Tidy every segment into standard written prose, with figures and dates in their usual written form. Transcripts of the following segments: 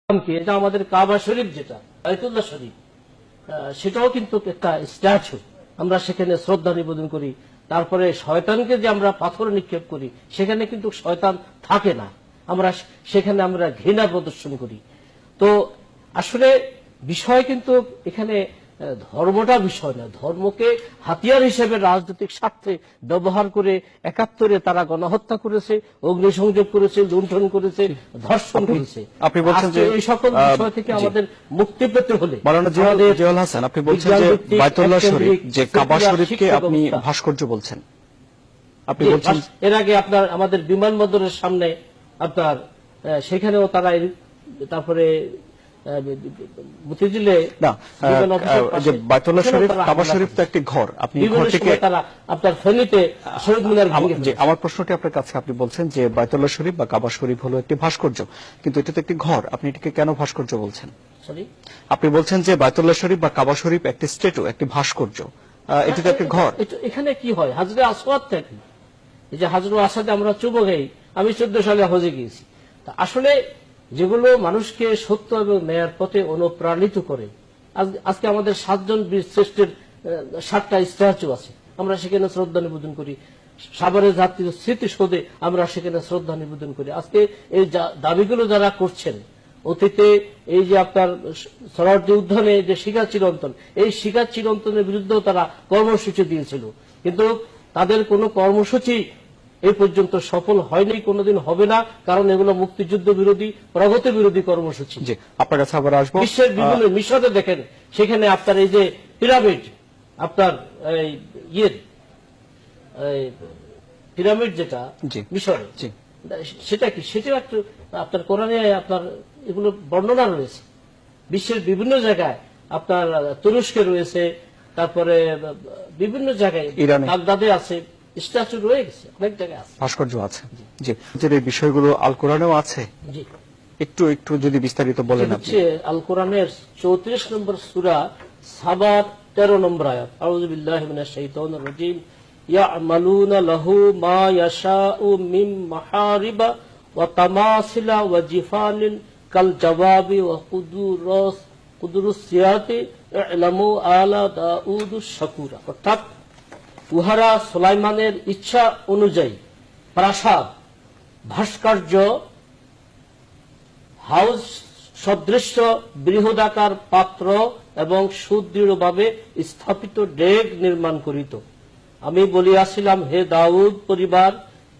এটা আমাদের কাবা শরীফ, যেটা বাইতুল্লাহ শরীফ, সেটাও কিন্তু একটা স্ট্যাচু। আমরা সেখানে শ্রদ্ধা নিবেদন করি। তারপরে শয়তানকে যে আমরা পাথর নিক্ষেপ করি, সেখানে কিন্তু শয়তান থাকে না, আমরা সেখানে আমরা ঘৃণা প্রদর্শন করি। তো আসলে বিষয় কিন্তু এখানে ধর্মটা বিষয় না, ধর্মকে হাতিয়ার হিসেবে রাজনৈতিক স্বার্থে ব্যবহার করে ৭১-এ তারা গণহত্যা করেছে, অগ্নিসংযোগ করেছে, লুণ্ঠন করেছে, ধর্ষণ করেছে। আপনি বলছেন যে এই সকল বিষয় থেকে আমাদের মুক্তি পেতে হলে মাওলানা জিয়াউল হাসান, আপনি বলছেন যে বাইতুল্লাহ শরীফ, যে কাবা শরীফকে আপনি ভাস্কর্য বলছেন। আপনি বলছেন এর আগে আপনার আমাদের বিমানবন্দরের সামনে আপনার সেখানেও তারা, তারপরে বাইতুল্লাহ শরীফ কাবা শরীফ তো একটি ঘর, আপনি ঘরটিকে আপনার ফেনীতে শহীদ মিনার, আমার প্রশ্নটি আপনার কাছে, আপনি বলছেন যে বাইতুল্লাহ শরীফ বা কাবা শরীফ হলো একটি ভাস্কর্য, কিন্তু এটা তো একটি ঘর, আপনি এটিকে কেন ভাস্কর্য বলছেন? আপনি বলছেন যে বাইতুল্লাহ শরীফ বা কাবা শরীফ একটি স্ট্যাচু, একটি ভাস্কর্য, এটি তো একটি ঘর। এখানে কি হয়, হাজরে আসওয়াদ থেকে, এই যে হাজরে আসাদে আমরা চুমো খাই, আমি 14 সালে হজে গিয়েছি। আসলে যেগুলো মানুষকে সত্য এবং ন্যায়ের পথে অনুপ্রাণিত করে, আজকে আমাদের 7 জন বীর শ্রেষ্ঠের 7টা স্ট্যাচু আছে, আমরা সেখানে শ্রদ্ধা নিবেদন করি। সাভারের জাতীয় স্মৃতিসৌধে আমরা সেখানে শ্রদ্ধা নিবেদন করি। আজকে এই দাবিগুলো যারা করছেন, অতীতে এই যে আপনার সরার্দি উদ্যানে যে শিকার চিরন্তন, এই শিকার চিরন্তনের বিরুদ্ধেও তারা কর্মসূচি দিয়েছিল, কিন্তু তাদের কোনো কর্মসূচি এই পর্যন্ত সফল হয়নি, কোনোদিন হবে না, কারণ এগুলো মুক্তিযুদ্ধ বিরোধী, প্রগতি বিরোধী কর্মসূচি। আপনার কাছে আবার আসবো। বিশ্বের বিভিন্ন মিশরে দেখেন, সেখানে আপনার এই যে পিরামিড, আপনার পিরামিড যেটা মিশরে, সেটা কি, সেটাও একটু আপনার কোরআনে আপনার এগুলো বর্ণনা রয়েছে। বিশ্বের বিভিন্ন জায়গায় আপনার তুরস্কে রয়েছে, তারপরে বিভিন্ন জায়গায় বাগদাদে আছে, স্ট্যাচু রয়ে গেছে, অনেক জায়গায় আছে, ভাস্কর্য আছে। জি, এই বিষয়গুলো আল কোরআনেও আছে। জি, একটু একটু যদি বিস্তারিত বলেন। আল কোরআনের 34 নম্বর সূরা সাবার 13 নম্বর আয়াত, আউযু বিল্লাহি মিনাশ শাইতানির রাজীম, ইয়ামালুনা লাহু মা ইয়াশাউ মিন মাহারিবা ওয়া তামাসিলা ওয়া জিফানিন কাল জাওয়াবি ওয়া কুদুরুস সিয়াতি ইলামু আলা দাউদুশ শাকুরা। অর্থাৎ উহারা সুলাইমানের ইচ্ছা অনুযায়ী প্রাসাদ, ভাস্কর্য, হাউস সদৃশ্য বৃহদাকার পাত্র এবং সুদৃঢ়ভাবে স্থাপিত ডেক নির্মাণ করিত। আমি বলিয়াছিলাম, হে দাউদ পরিবার,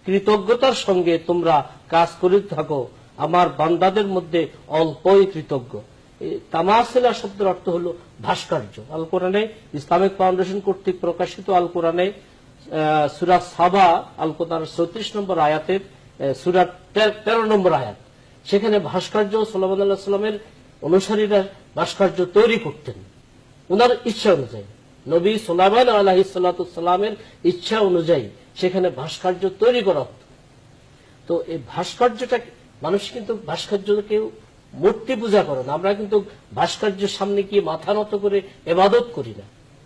কৃতজ্ঞতার সঙ্গে তোমরা কাজ করিতে থাকো, আমার বান্দাদের মধ্যে অল্পই কৃতজ্ঞ। তামাসিলা শব্দের অর্থ হলো ভাস্কর্য। আল কোরআনে, ইসলামিক ফাউন্ডেশন কর্তৃক প্রকাশিত আল কোরআনে সূরা সাবা, আল কোরআন 34 নম্বর আয়াতের সূরা 13 নম্বর আয়াত, সেখানে ভাস্কর্য সুলাইমান আলাইহিস সালামের অনুসারীরা ভাস্কর্য তৈরি করতেন ওনার ইচ্ছা অনুযায়ী। নবী সুলাইমান আলাইহিস সালামের ইচ্ছা অনুযায়ী সেখানে ভাস্কর্য তৈরি করা হতো। তো এই ভাস্কর্যটা, মানুষ কিন্তু ভাস্কর্যকে মূর্তি পূজা করে না। আমরা কিন্তু ভাস্কর্যের সামনে গিয়ে মাথা নত করে ইবাদত করি না।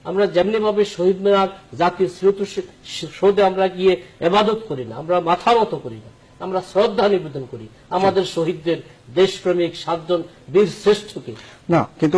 আমরা যেমনি ভাবে শহীদ মিনার, জাতীয় স্মৃতিসৌধে আমরা গিয়ে ইবাদত করি না, আমরা মাথা নত করি না, আমরা শ্রদ্ধা নিবেদন করি আমাদের শহীদদের, দেশপ্রেমিক 7 জন বীর শ্রেষ্ঠকে। না, কিন্তু